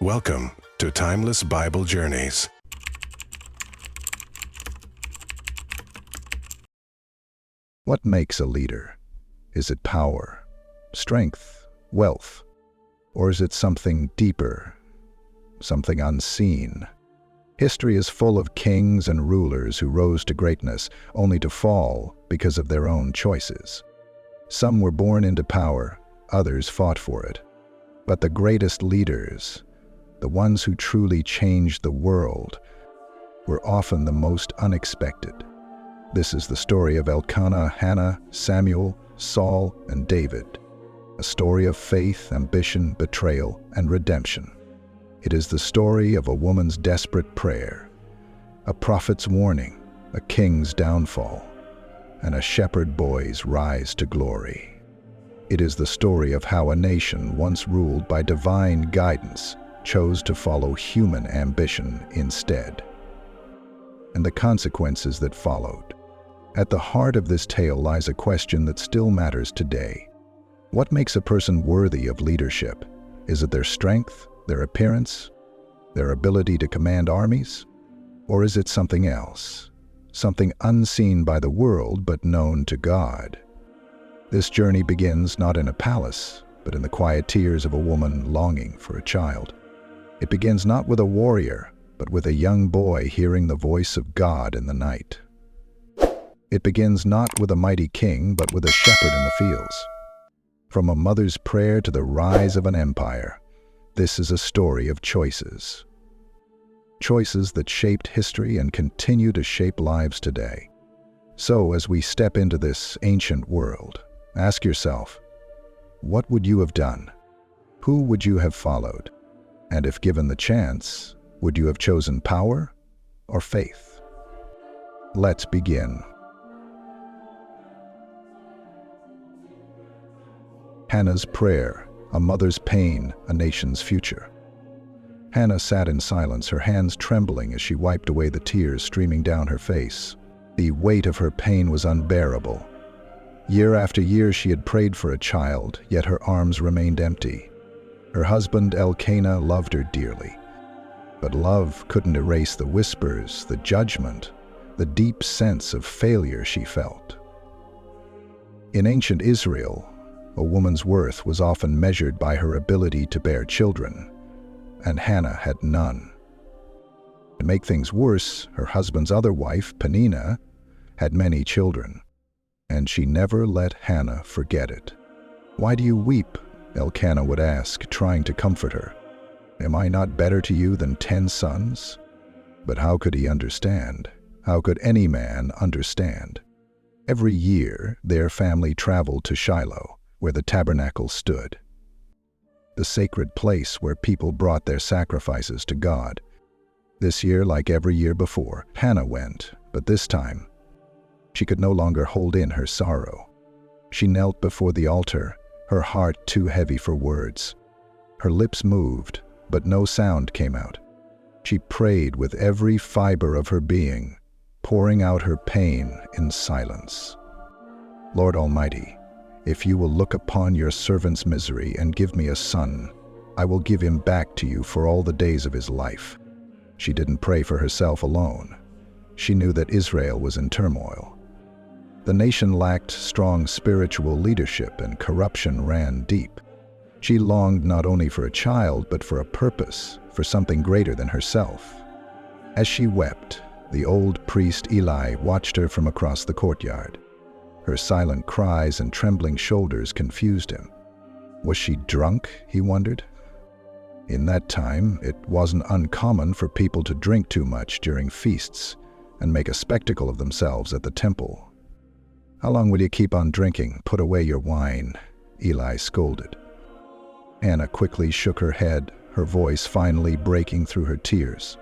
Welcome to Timeless Bible Journeys. What makes a leader? Is it power, strength, wealth? Or is it something deeper, something unseen? History is full of kings and rulers who rose to greatness only to fall because of their own choices. Some were born into power, others fought for it. But the greatest leaders, the ones who truly changed the world, were often the most unexpected. This is the story of Elkanah, Hannah, Samuel, Saul, and David. A story of faith, ambition, betrayal, and redemption. It is the story of a woman's desperate prayer, a prophet's warning, a king's downfall, and a shepherd boy's rise to glory. It is the story of how a nation once ruled by divine guidance chose to follow human ambition instead, and the consequences that followed. At the heart of this tale lies a question that still matters today. What makes a person worthy of leadership? Is it their strength, their appearance, their ability to command armies? Or is it something else, something unseen by the world but known to God? This journey begins not in a palace, but in the quiet tears of a woman longing for a child. It begins not with a warrior, but with a young boy hearing the voice of God in the night. It begins not with a mighty king, but with a shepherd in the fields. From a mother's prayer to the rise of an empire, this is a story of choices. Choices that shaped history and continue to shape lives today. So, as we step into this ancient world, ask yourself, what would you have done? Who would you have followed? And if given the chance, would you have chosen power or faith? Let's begin. Hannah's prayer, a mother's pain, a nation's future. Hannah sat in silence, her hands trembling as she wiped away the tears streaming down her face. The weight of her pain was unbearable. Year after year she had prayed for a child, yet her arms remained empty. Her husband Elkanah loved her dearly, but love couldn't erase the whispers, the judgment, the deep sense of failure she felt. In ancient Israel, a woman's worth was often measured by her ability to bear children, and Hannah had none. To make things worse, her husband's other wife, Peninnah, had many children, and she never let Hannah forget it. "Why do you weep?" Elkanah would ask, trying to comfort her. "Am I not better to you than 10 sons?" But how could he understand? How could any man understand? Every year, their family traveled to Shiloh, where the tabernacle stood, the sacred place where people brought their sacrifices to God. This year, like every year before, Hannah went, but this time, she could no longer hold in her sorrow. She knelt before the altar, her heart too heavy for words. Her lips moved, but no sound came out. She prayed with every fiber of her being, pouring out her pain in silence. "Lord Almighty, if you will look upon your servant's misery and give me a son, I will give him back to you for all the days of his life." She didn't pray for herself alone. She knew that Israel was in turmoil. The nation lacked strong spiritual leadership and corruption ran deep. She longed not only for a child, but for a purpose, for something greater than herself. As she wept, the old priest Eli watched her from across the courtyard. Her silent cries and trembling shoulders confused him. Was she drunk, he wondered? In that time, it wasn't uncommon for people to drink too much during feasts and make a spectacle of themselves at the temple. "How long will you keep on drinking? Put away your wine," Eli scolded. Hannah quickly shook her head, her voice finally breaking through her tears.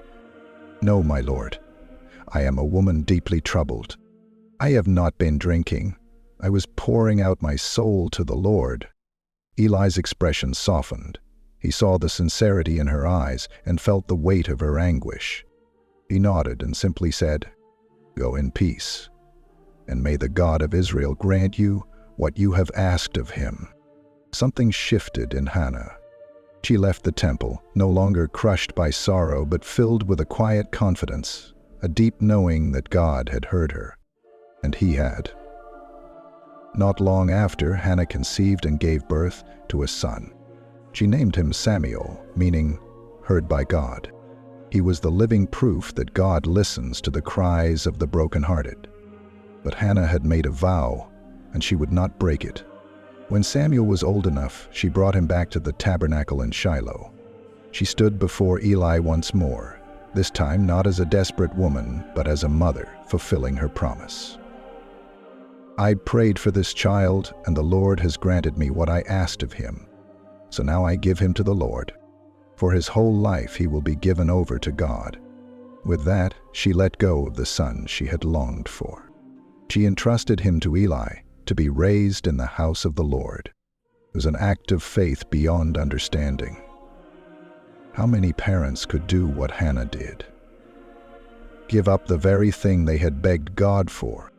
"No, my lord. I am a woman deeply troubled. I have not been drinking. I was pouring out my soul to the Lord." Eli's expression softened. He saw the sincerity in her eyes and felt the weight of her anguish. He nodded and simply said, "Go in peace, and may the God of Israel grant you what you have asked of him." Something shifted in Hannah. She left the temple, no longer crushed by sorrow, but filled with a quiet confidence, a deep knowing that God had heard her, and He had. Not long after, Hannah conceived and gave birth to a son. She named him Samuel, meaning heard by God. He was the living proof that God listens to the cries of the brokenhearted. But Hannah had made a vow, and she would not break it. When Samuel was old enough, she brought him back to the tabernacle in Shiloh. She stood before Eli once more, this time not as a desperate woman, but as a mother fulfilling her promise. I prayed for this child, and the Lord has granted me what I asked of him. So now I give him to the Lord. For his whole life he will be given over to God. With that, she let go of the son she had longed for. She entrusted him to Eli, to be raised in the house of the Lord. It was an act of faith beyond understanding. How many parents could do what Hannah did? Give up the very thing they had begged God for.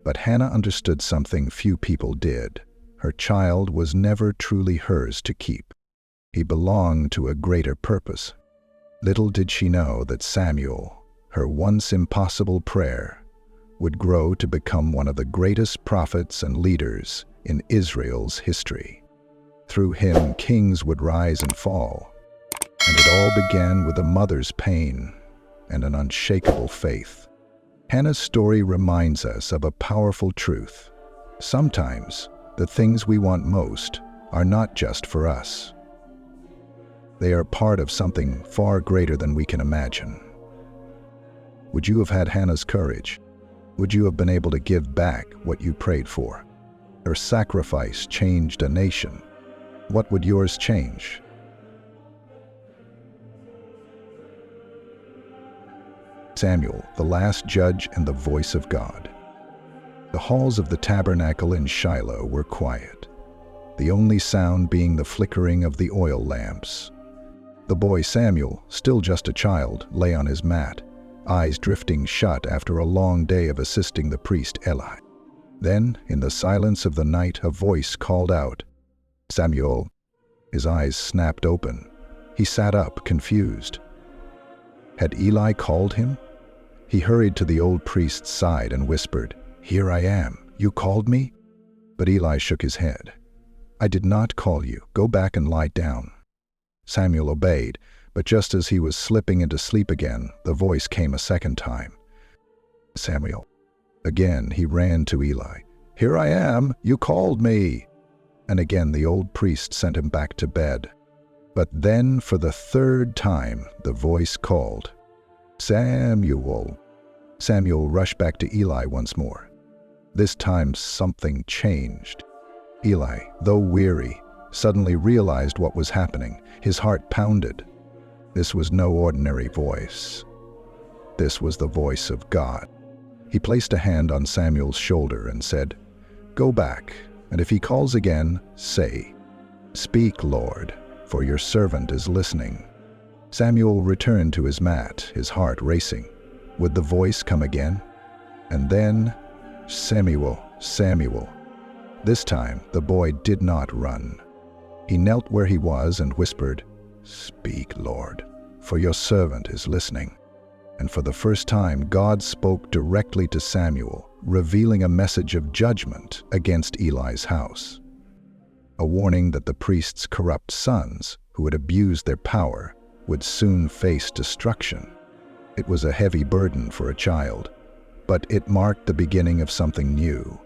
But Hannah understood something few people did. Her child was never truly hers to keep. He belonged to a greater purpose. Little did she know that Samuel, her once impossible prayer, would grow to become one of the greatest prophets and leaders in Israel's history. Through him, kings would rise and fall, and it all began with a mother's pain and an unshakable faith. Hannah's story reminds us of a powerful truth. Sometimes, the things we want most are not just for us. They are part of something far greater than we can imagine. Would you have had Hannah's courage? Would you have been able to give back what you prayed for? Her sacrifice changed a nation. What would yours change? Samuel, the last judge and the voice of God. The halls of the tabernacle in Shiloh were quiet, the only sound being the flickering of the oil lamps. The boy Samuel, still just a child, lay on his mat, eyes drifting shut after a long day of assisting the priest Eli. Then, in the silence of the night, a voice called out, "Samuel." His eyes snapped open. He sat up, confused. Had Eli called him? He hurried to the old priest's side and whispered, "Here I am. You called me?" But Eli shook his head. "I did not call you. Go back and lie down." Samuel obeyed, but just as he was slipping into sleep again, the voice came a second time. "Samuel." Again he ran to Eli. "Here I am. You called me." And again the old priest sent him back to bed. But then, for the third time, the voice called, "Samuel." Samuel rushed back to Eli once more. This time something changed. Eli, though weary, suddenly realized what was happening. His heart pounded. This was no ordinary voice. This was the voice of God. He placed a hand on Samuel's shoulder and said, "Go back, and if he calls again, say, 'Speak, Lord, for your servant is listening.'" Samuel returned to his mat, his heart racing. Would the voice come again? And then, "Samuel, Samuel." This time, the boy did not run. He knelt where he was and whispered, "Speak, Lord, for your servant is listening." And for the first time, God spoke directly to Samuel, revealing a message of judgment against Eli's house. A warning that the priest's corrupt sons, who had abused their power, would soon face destruction. It was a heavy burden for a child, but it marked the beginning of something new.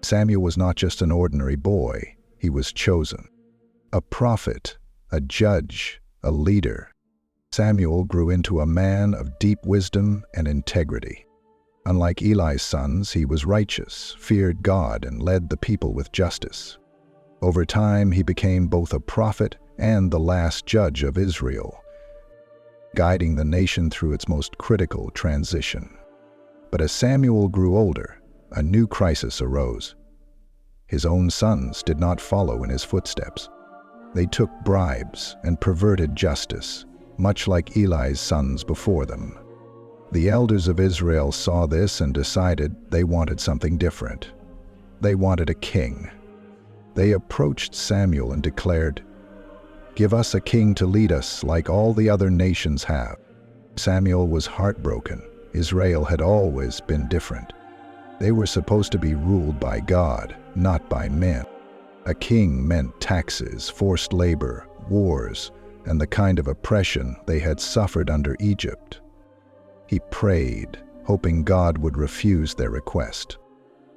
Samuel was not just an ordinary boy, he was chosen. A prophet, a judge, a leader. Samuel grew into a man of deep wisdom and integrity. Unlike Eli's sons, he was righteous, feared God, and led the people with justice. Over time, he became both a prophet and the last judge of Israel, guiding the nation through its most critical transition. But as Samuel grew older, a new crisis arose. His own sons did not follow in his footsteps. They took bribes and perverted justice, much like Eli's sons before them. The elders of Israel saw this and decided they wanted something different. They wanted a king. They approached Samuel and declared, Give us a king to lead us like all the other nations have." Samuel was heartbroken. Israel had always been different. They were supposed to be ruled by God, not by men. A king meant taxes, forced labor, wars, and the kind of oppression they had suffered under Egypt. He prayed, hoping God would refuse their request.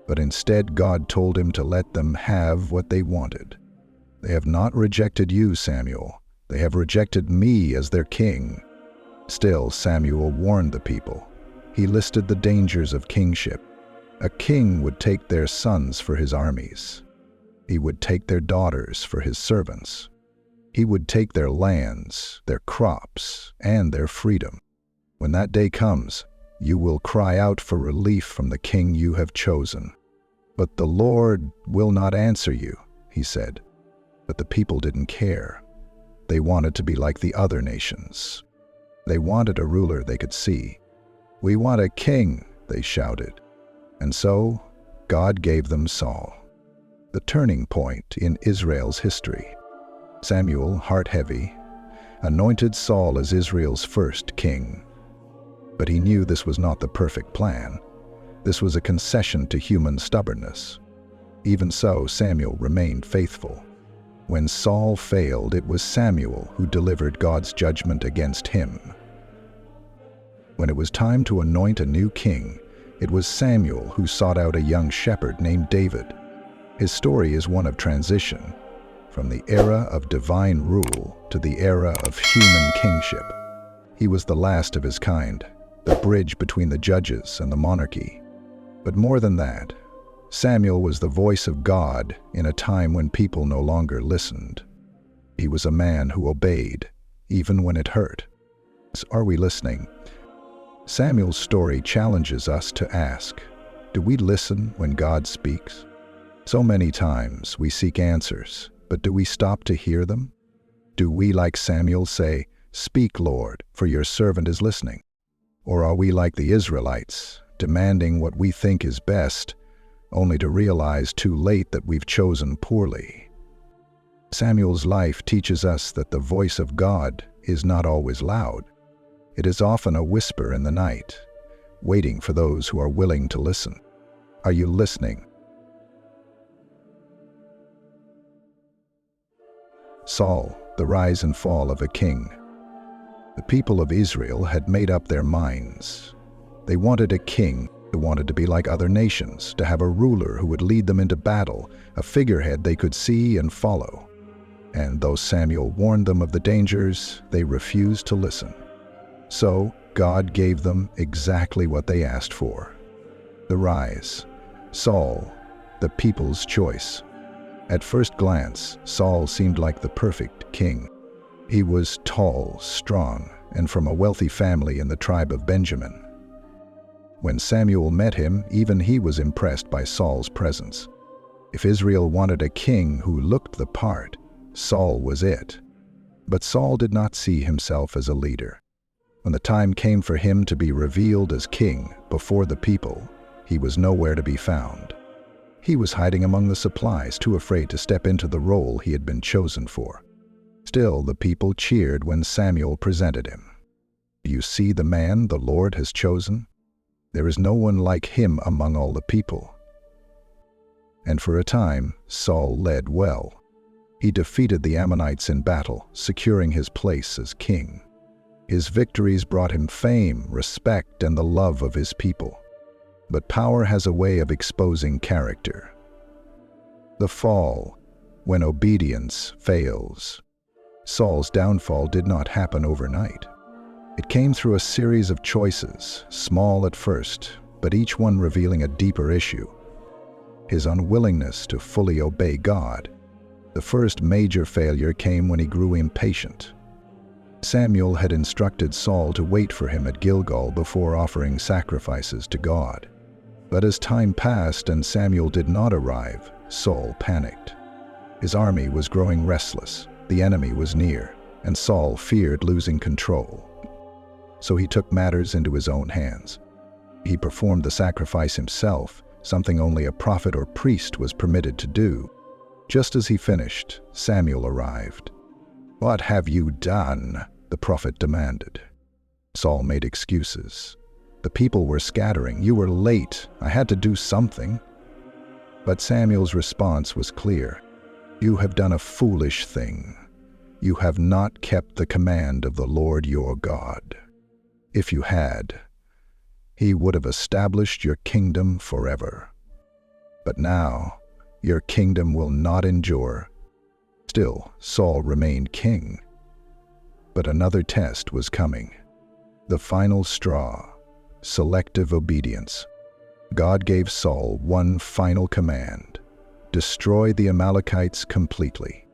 But instead, God told him to let them have what they wanted. "They have not rejected you, Samuel. They have rejected me as their king." Still, Samuel warned the people. He listed the dangers of kingship. A king would take their sons for his armies. He would take their daughters for his servants. He would take their lands, their crops, and their freedom. When that day comes, you will cry out for relief from the king you have chosen. "But the Lord will not answer you," he said. But the people didn't care. They wanted to be like the other nations. They wanted a ruler they could see. "We want a king," they shouted. And so, God gave them Saul, the turning point in Israel's history. Samuel, heart-heavy, anointed Saul as Israel's first king. But he knew this was not the perfect plan. This was a concession to human stubbornness. Even so, Samuel remained faithful. When Saul failed, it was Samuel who delivered God's judgment against him. When it was time to anoint a new king, it was Samuel who sought out a young shepherd named David. His story is one of transition, from the era of divine rule to the era of human kingship. He was the last of his kind, the bridge between the judges and the monarchy. But more than that, Samuel was the voice of God in a time when people no longer listened. He was a man who obeyed, even when it hurt. Are we listening? Samuel's story challenges us to ask, do we listen when God speaks? So many times we seek answers, but do we stop to hear them? Do we, like Samuel, say, "Speak, Lord, for your servant is listening"? Or are we like the Israelites, demanding what we think is best, only to realize too late that we've chosen poorly? Samuel's life teaches us that the voice of God is not always loud. It is often a whisper in the night, waiting for those who are willing to listen. Are you listening? Saul, the rise and fall of a king. The people of Israel had made up their minds. They wanted a king who wanted to be like other nations, to have a ruler who would lead them into battle, a figurehead they could see and follow. And though Samuel warned them of the dangers, they refused to listen. So God gave them exactly what they asked for. The rise. Saul, the people's choice. At first glance, Saul seemed like the perfect king. He was tall, strong, and from a wealthy family in the tribe of Benjamin. When Samuel met him, even he was impressed by Saul's presence. If Israel wanted a king who looked the part, Saul was it. But Saul did not see himself as a leader. When the time came for him to be revealed as king before the people, he was nowhere to be found. He was hiding among the supplies, too afraid to step into the role he had been chosen for. Still, the people cheered when Samuel presented him. "Do you see the man the Lord has chosen? There is no one like him among all the people." And for a time, Saul led well. He defeated the Ammonites in battle, securing his place as king. His victories brought him fame, respect, and the love of his people. But power has a way of exposing character. The fall, when obedience fails. Saul's downfall did not happen overnight. It came through a series of choices, small at first, but each one revealing a deeper issue: his unwillingness to fully obey God. The first major failure came when he grew impatient. Samuel had instructed Saul to wait for him at Gilgal before offering sacrifices to God. But as time passed and Samuel did not arrive, Saul panicked. His army was growing restless, the enemy was near, and Saul feared losing control. So he took matters into his own hands. He performed the sacrifice himself, something only a prophet or priest was permitted to do. Just as he finished, Samuel arrived. "What have you done?" the prophet demanded. Saul made excuses. "The people were scattering. You were late. I had to do something." But Samuel's response was clear. "You have done a foolish thing. You have not kept the command of the Lord your God. If you had, he would have established your kingdom forever. But now, your kingdom will not endure." Still, Saul remained king. But another test was coming. The final straw, selective obedience. God gave Saul one final command: destroy the Amalekites completely.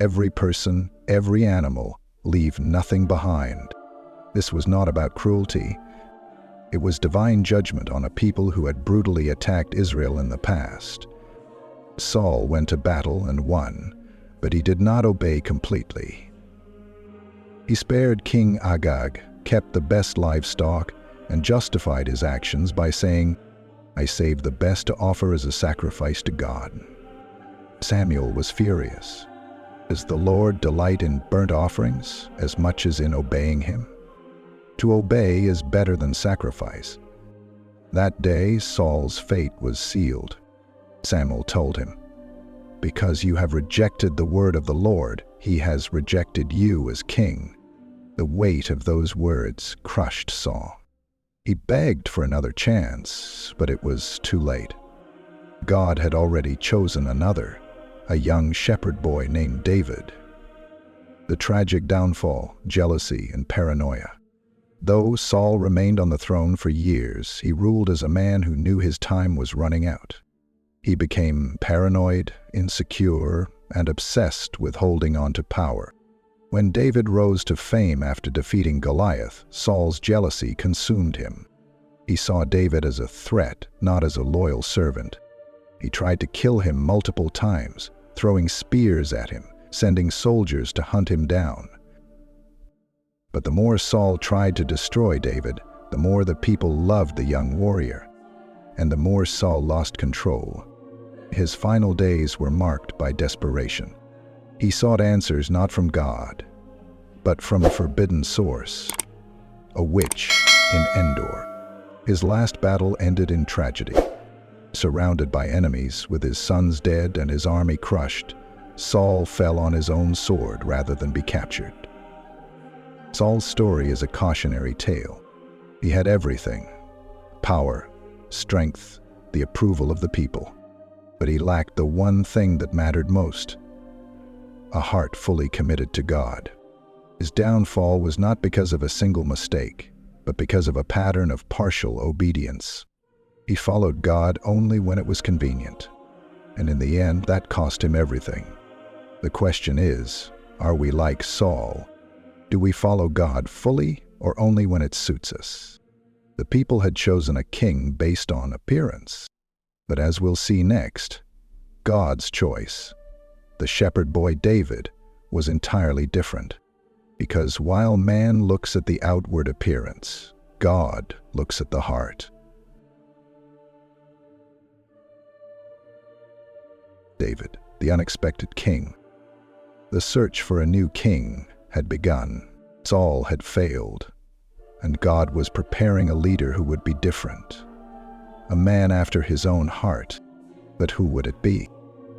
Every person, every animal, leave nothing behind. This was not about cruelty. It was divine judgment on a people who had brutally attacked Israel in the past. Saul went to battle and won, but he did not obey completely. He spared King Agag, kept the best livestock, and justified his actions by saying, "I saved the best to offer as a sacrifice to God." Samuel was furious. Does the Lord delight in burnt offerings as much as in obeying him? To obey is better than sacrifice. That day, Saul's fate was sealed. Samuel told him, "Because you have rejected the word of the Lord, he has rejected you as king." The weight of those words crushed Saul. He begged for another chance, but it was too late. God had already chosen another, a young shepherd boy named David. The tragic downfall, jealousy, and paranoia. Though Saul remained on the throne for years, he ruled as a man who knew his time was running out. He became paranoid, insecure, and obsessed with holding on to power. When David rose to fame after defeating Goliath, Saul's jealousy consumed him. He saw David as a threat, not as a loyal servant. He tried to kill him multiple times, throwing spears at him, sending soldiers to hunt him down. But the more Saul tried to destroy David, the more the people loved the young warrior, and the more Saul lost control. His final days were marked by desperation. He sought answers not from God, but from a forbidden source, a witch in Endor. His last battle ended in tragedy. Surrounded by enemies, with his sons dead and his army crushed, Saul fell on his own sword rather than be captured. Saul's story is a cautionary tale. He had everything: power, strength, the approval of the people. But he lacked the one thing that mattered most: a heart fully committed to God. His downfall was not because of a single mistake, but because of a pattern of partial obedience. He followed God only when it was convenient, and in the end, that cost him everything. The question is, are we like Saul? Do we follow God fully or only when it suits us? The people had chosen a king based on appearance, but as we'll see next, God's choice, the shepherd boy David, was entirely different. Because while man looks at the outward appearance, God looks at the heart. David, the unexpected king. The search for a new king had begun. Saul had failed, and God was preparing a leader who would be different. A man after his own heart. But who would it be?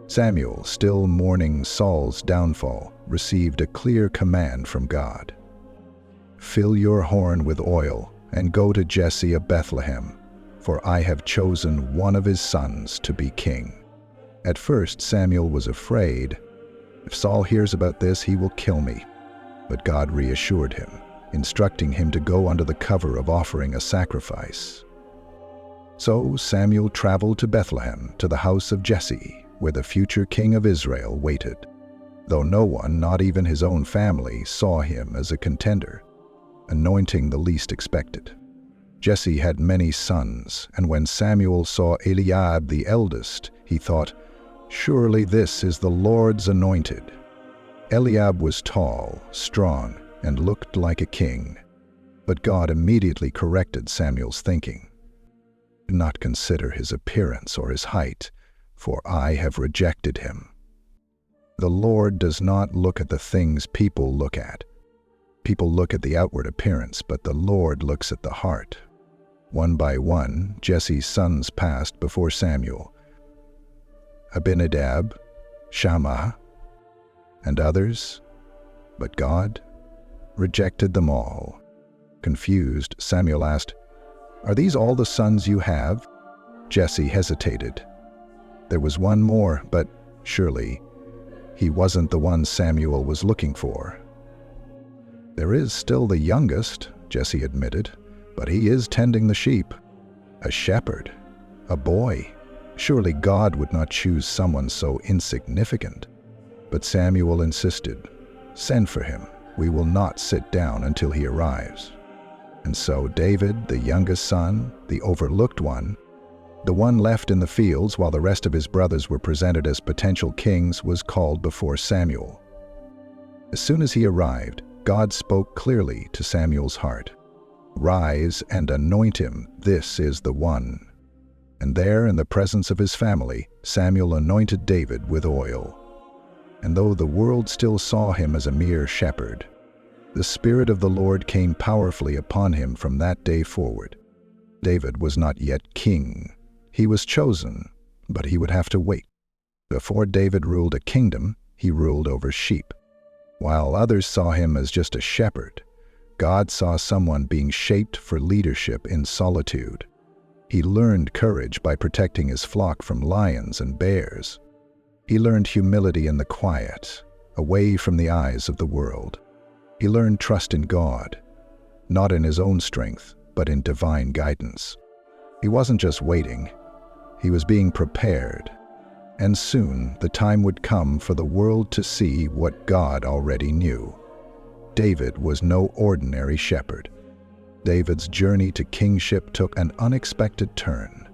Samuel, still mourning Saul's downfall, received a clear command from God. "Fill your horn with oil and go to Jesse of Bethlehem, for I have chosen one of his sons to be king." At first, Samuel was afraid. If Saul hears about this, he will kill me. But God reassured him, instructing him to go under the cover of offering a sacrifice. So Samuel traveled to Bethlehem, to the house of Jesse, where the future king of Israel waited, though no one, not even his own family, saw him as a contender, anointing the least expected. Jesse had many sons, and when Samuel saw Eliab the eldest, he thought, "Surely this is the Lord's anointed." Eliab was tall, strong, and looked like a king. But God immediately corrected Samuel's thinking. "Do not consider his appearance or his height, for I have rejected him." The Lord does not look at the things people look at. People look at the outward appearance, but the Lord looks at the heart. One by one, Jesse's sons passed before Samuel. Abinadab, Shammah, and others, but God rejected them all. Confused, Samuel asked, "Are these all the sons you have?" Jesse hesitated. There was one more, but surely he wasn't the one Samuel was looking for. "There is still the youngest," Jesse admitted, "but he is tending the sheep. A shepherd, a boy. Surely God would not choose someone so insignificant." But Samuel insisted, "Send for him. We will not sit down until he arrives." And so David, the youngest son, the overlooked one, the one left in the fields while the rest of his brothers were presented as potential kings, was called before Samuel. As soon as he arrived, God spoke clearly to Samuel's heart. "Rise and anoint him. This is the one." And there, in the presence of his family, Samuel anointed David with oil. And though the world still saw him as a mere shepherd, the Spirit of the Lord came powerfully upon him from that day forward. David was not yet king. He was chosen, but he would have to wait. Before David ruled a kingdom, he ruled over sheep. While others saw him as just a shepherd, God saw someone being shaped for leadership in solitude. He learned courage by protecting his flock from lions and bears. He learned humility in the quiet, away from the eyes of the world. He learned trust in God, not in his own strength, but in divine guidance. He wasn't just waiting, he was being prepared. And soon the time would come for the world to see what God already knew. David was no ordinary shepherd. David's journey to kingship took an unexpected turn.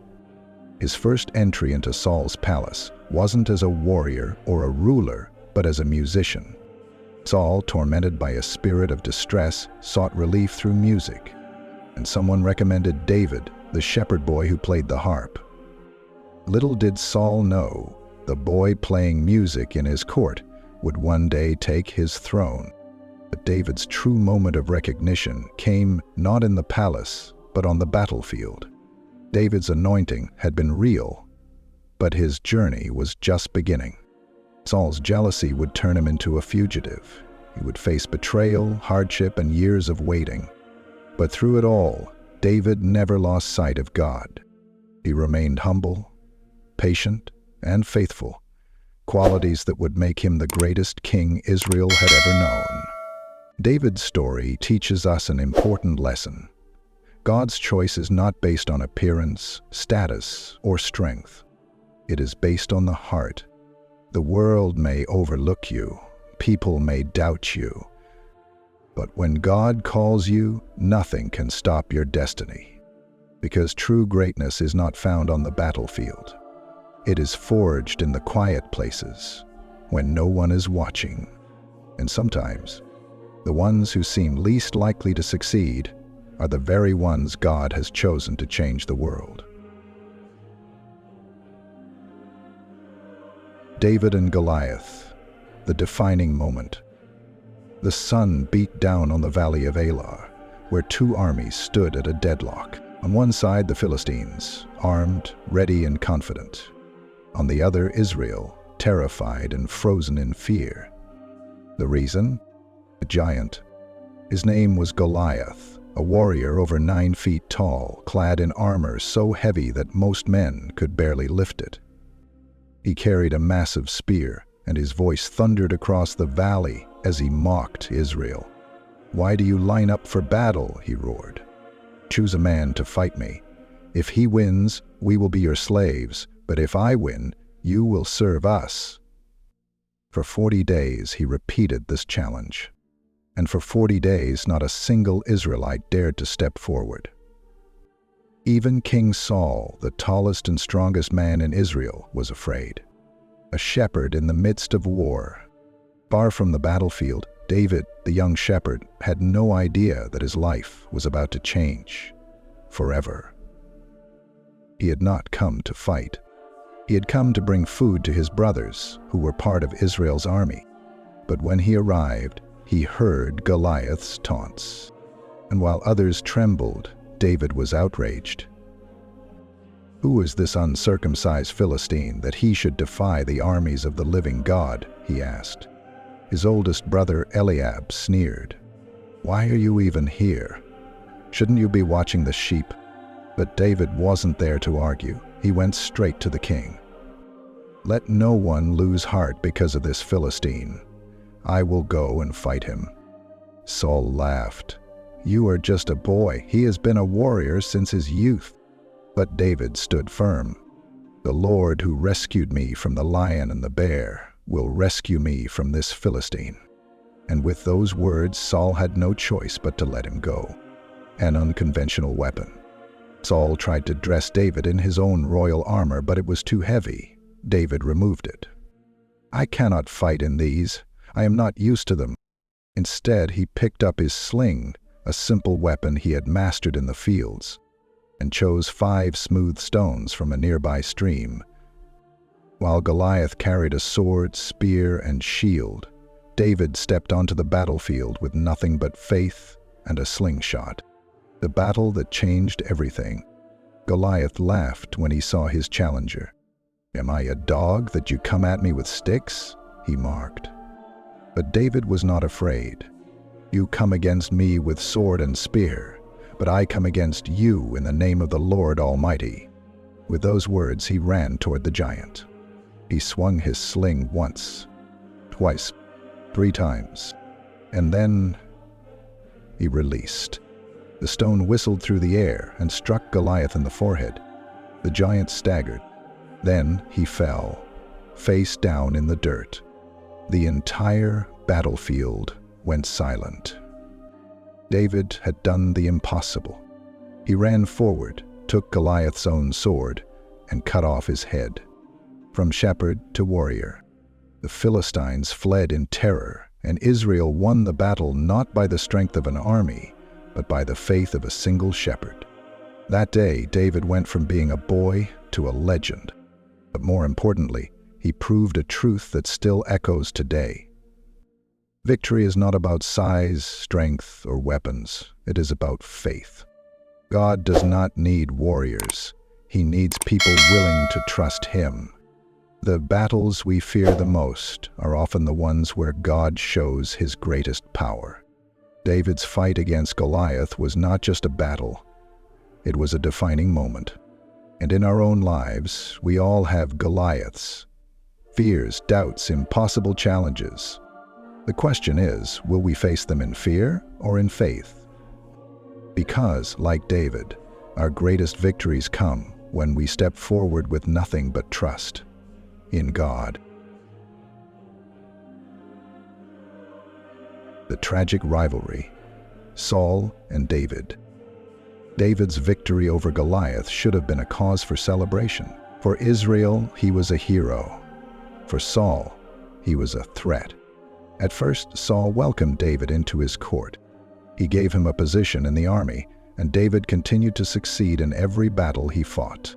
His first entry into Saul's palace wasn't as a warrior or a ruler, but as a musician. Saul, tormented by a spirit of distress, sought relief through music, and someone recommended David, the shepherd boy who played the harp. Little did Saul know, the boy playing music in his court would one day take his throne. But David's true moment of recognition came not in the palace, but on the battlefield. David's anointing had been real, but his journey was just beginning. Saul's jealousy would turn him into a fugitive. He would face betrayal, hardship, and years of waiting. But through it all, David never lost sight of God. He remained humble, patient, and faithful, qualities that would make him the greatest king Israel had ever known. David's story teaches us an important lesson. God's choice is not based on appearance, status, or strength. It is based on the heart. The world may overlook you, people may doubt you, but when God calls you, nothing can stop your destiny. Because true greatness is not found on the battlefield. It is forged in the quiet places, when no one is watching. And sometimes, the ones who seem least likely to succeed are the very ones God has chosen to change the world. David and Goliath, the defining moment. The sun beat down on the valley of Elah, where two armies stood at a deadlock. On one side, the Philistines, armed, ready, and confident. On the other, Israel, terrified and frozen in fear. The reason? A giant. His name was Goliath, a warrior over 9 feet tall, clad in armor so heavy that most men could barely lift it. He carried a massive spear, and his voice thundered across the valley as he mocked Israel. "Why do you line up for battle?" he roared. "Choose a man to fight me. If he wins, we will be your slaves, but if I win, you will serve us." For 40 days he repeated this challenge. And for 40 days not a single Israelite dared to step forward. Even King Saul, the tallest and strongest man in Israel, was afraid. A shepherd in the midst of war. Far from the battlefield, David, the young shepherd, had no idea that his life was about to change forever. He had not come to fight. He had come to bring food to his brothers, who were part of Israel's army. But when he arrived, he heard Goliath's taunts. And while others trembled, David was outraged. "Who is this uncircumcised Philistine that he should defy the armies of the living God?" he asked. His oldest brother Eliab sneered. "Why are you even here? Shouldn't you be watching the sheep?" But David wasn't there to argue. He went straight to the king. "Let no one lose heart because of this Philistine. I will go and fight him." Saul laughed. "You are just a boy. He has been a warrior since his youth." But David stood firm. "The Lord who rescued me from the lion and the bear will rescue me from this Philistine." And with those words, Saul had no choice but to let him go. An unconventional weapon. Saul tried to dress David in his own royal armor, but it was too heavy. David removed it. "I cannot fight in these. I am not used to them." Instead, he picked up his sling, a simple weapon he had mastered in the fields, and chose 5 smooth stones from a nearby stream. While Goliath carried a sword, spear, and shield, David stepped onto the battlefield with nothing but faith and a slingshot. The battle that changed everything. Goliath laughed when he saw his challenger. "Am I a dog that you come at me with sticks?" he mocked. But David was not afraid. "You come against me with sword and spear, but I come against you in the name of the Lord Almighty." With those words, he ran toward the giant. He swung his sling once, twice, 3 times, and then he released. The stone whistled through the air and struck Goliath in the forehead. The giant staggered. Then he fell, face down in the dirt. The entire battlefield went silent. David had done the impossible. He ran forward, took Goliath's own sword, and cut off his head. From shepherd to warrior, the Philistines fled in terror, and Israel won the battle not by the strength of an army, but by the faith of a single shepherd. That day, David went from being a boy to a legend. But more importantly, he proved a truth that still echoes today. Victory is not about size, strength, or weapons. It is about faith. God does not need warriors. He needs people willing to trust Him. The battles we fear the most are often the ones where God shows His greatest power. David's fight against Goliath was not just a battle. It was a defining moment. And in our own lives, we all have Goliaths. Fears, doubts, impossible challenges. The question is, will we face them in fear or in faith? Because, like David, our greatest victories come when we step forward with nothing but trust in God. The tragic rivalry, Saul and David. David's victory over Goliath should have been a cause for celebration. For Israel, he was a hero. For Saul, he was a threat. At first, Saul welcomed David into his court. He gave him a position in the army, and David continued to succeed in every battle he fought.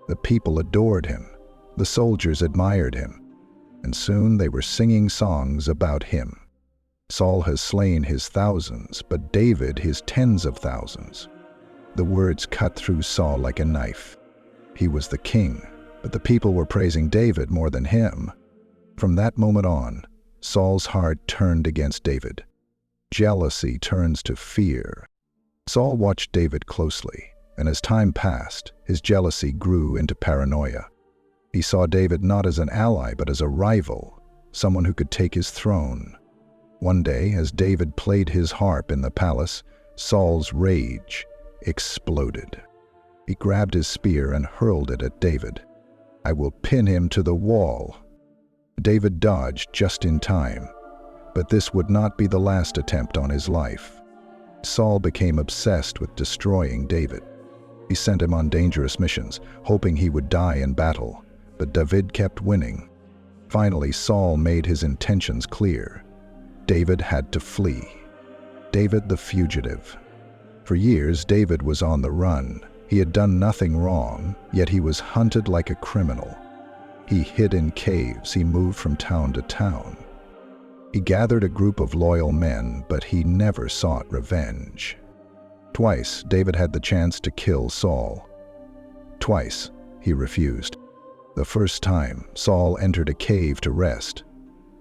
The people adored him. The soldiers admired him. And soon they were singing songs about him. Saul has slain his thousands, but David his tens of thousands. The words cut through Saul like a knife. He was the king, but the people were praising David more than him. From that moment on, Saul's heart turned against David. Jealousy turns to fear. Saul watched David closely, and as time passed, his jealousy grew into paranoia. He saw David not as an ally, but as a rival, someone who could take his throne. One day, as David played his harp in the palace, Saul's rage exploded. He grabbed his spear and hurled it at David. "I will pin him to the wall." David dodged just in time, but this would not be the last attempt on his life. Saul became obsessed with destroying David. He sent him on dangerous missions, hoping he would die in battle, but David kept winning. Finally, Saul made his intentions clear. David had to flee. David the fugitive. For years, David was on the run. He had done nothing wrong, yet he was hunted like a criminal. He hid in caves, he moved from town to town. He gathered a group of loyal men, but he never sought revenge. Twice, David had the chance to kill Saul. Twice, he refused. The first time, Saul entered a cave to rest,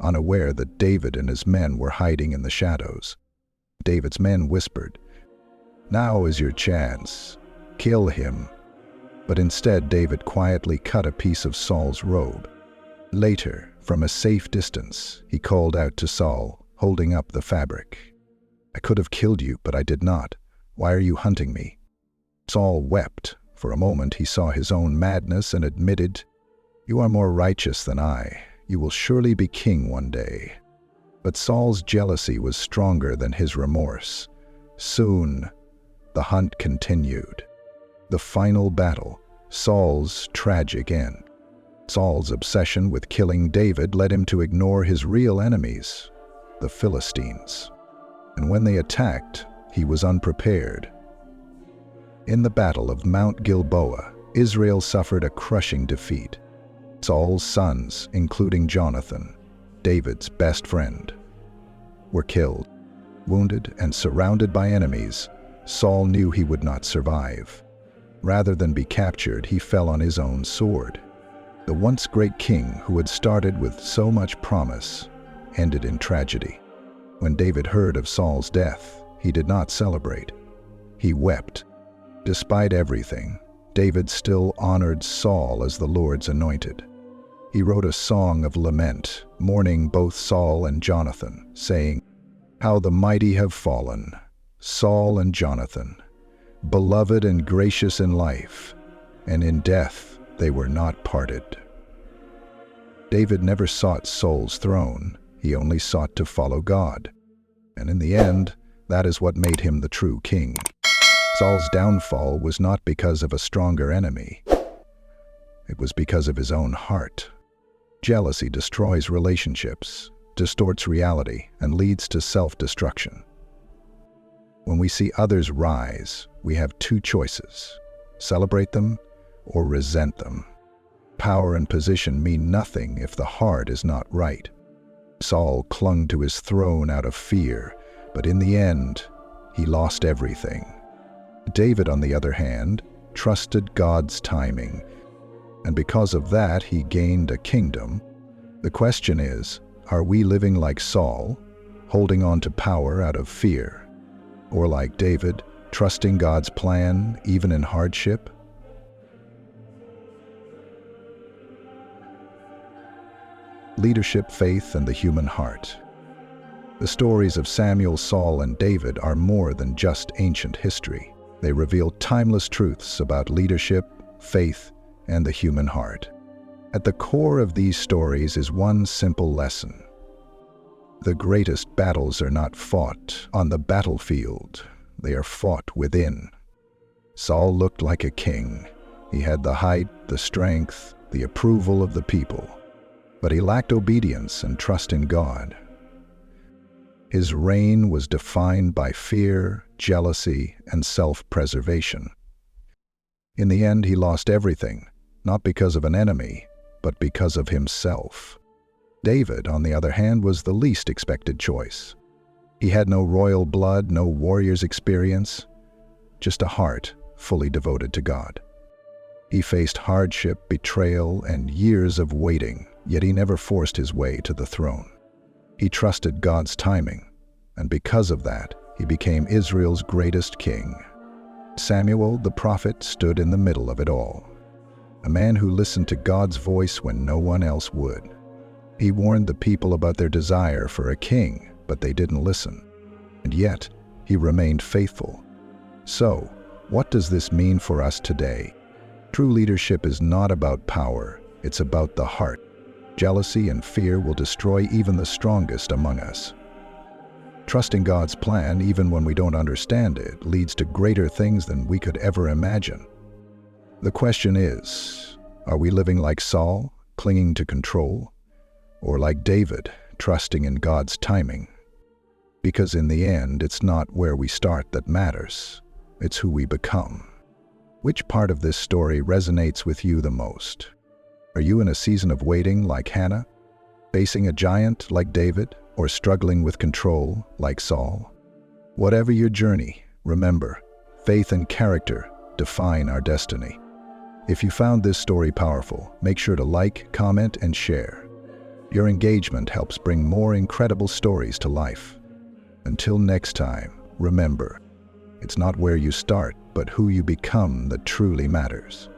unaware that David and his men were hiding in the shadows. David's men whispered, "Now is your chance. Kill him." But instead, David quietly cut a piece of Saul's robe. Later, from a safe distance, he called out to Saul, holding up the fabric, "I could have killed you, but I did not. Why are you hunting me?" Saul wept. For a moment he saw his own madness and admitted, "You are more righteous than I. You will surely be king one day." But Saul's jealousy was stronger than his remorse. Soon, the hunt continued. The final battle, Saul's tragic end. Saul's obsession with killing David led him to ignore his real enemies, the Philistines. And when they attacked, he was unprepared. In the Battle of Mount Gilboa, Israel suffered a crushing defeat. Saul's sons, including Jonathan, David's best friend, were killed. Wounded and surrounded by enemies, Saul knew he would not survive. Rather than be captured, he fell on his own sword. The once great king, who had started with so much promise, ended in tragedy. When David heard of Saul's death, he did not celebrate. He wept. Despite everything, David still honored Saul as the Lord's anointed. He wrote a song of lament, mourning both Saul and Jonathan, saying, "How the mighty have fallen, Saul and Jonathan, beloved and gracious in life, and in death they were not parted." David never sought Saul's throne, he only sought to follow God. And in the end, that is what made him the true king. Saul's downfall was not because of a stronger enemy. It was because of his own heart. Jealousy destroys relationships, distorts reality, and leads to self-destruction. When we see others rise, we have two choices: celebrate them or resent them. Power and position mean nothing if the heart is not right. Saul clung to his throne out of fear, but in the end, he lost everything. David, on the other hand, trusted God's timing, and because of that, he gained a kingdom. The question is, are we living like Saul, holding on to power out of fear? Or like David, trusting God's plan even in hardship? Leadership, faith, and the human heart. The stories of Samuel, Saul, and David are more than just ancient history. They reveal timeless truths about leadership, faith, and the human heart. At the core of these stories is one simple lesson. The greatest battles are not fought on the battlefield, they are fought within. Saul looked like a king. He had the height, the strength, the approval of the people, but he lacked obedience and trust in God. His reign was defined by fear, jealousy, and self-preservation. In the end, he lost everything, not because of an enemy, but because of himself. David, on the other hand, was the least expected choice. He had no royal blood, no warrior's experience, just a heart fully devoted to God. He faced hardship, betrayal, and years of waiting, yet he never forced his way to the throne. He trusted God's timing, and because of that, he became Israel's greatest king. Samuel, the prophet, stood in the middle of it all. A man who listened to God's voice when no one else would. He warned the people about their desire for a king, but they didn't listen. And yet, he remained faithful. So, what does this mean for us today? True leadership is not about power, it's about the heart. Jealousy and fear will destroy even the strongest among us. Trusting God's plan, even when we don't understand it, leads to greater things than we could ever imagine. The question is, are we living like Saul, clinging to control, or like David, trusting in God's timing? Because in the end, it's not where we start that matters, it's who we become. Which part of this story resonates with you the most? Are you in a season of waiting like Hannah, facing a giant like David, or struggling with control like Saul? Whatever your journey, remember, faith and character define our destiny. If you found this story powerful, make sure to like, comment, and share. Your engagement helps bring more incredible stories to life. Until next time, remember, it's not where you start, but who you become that truly matters.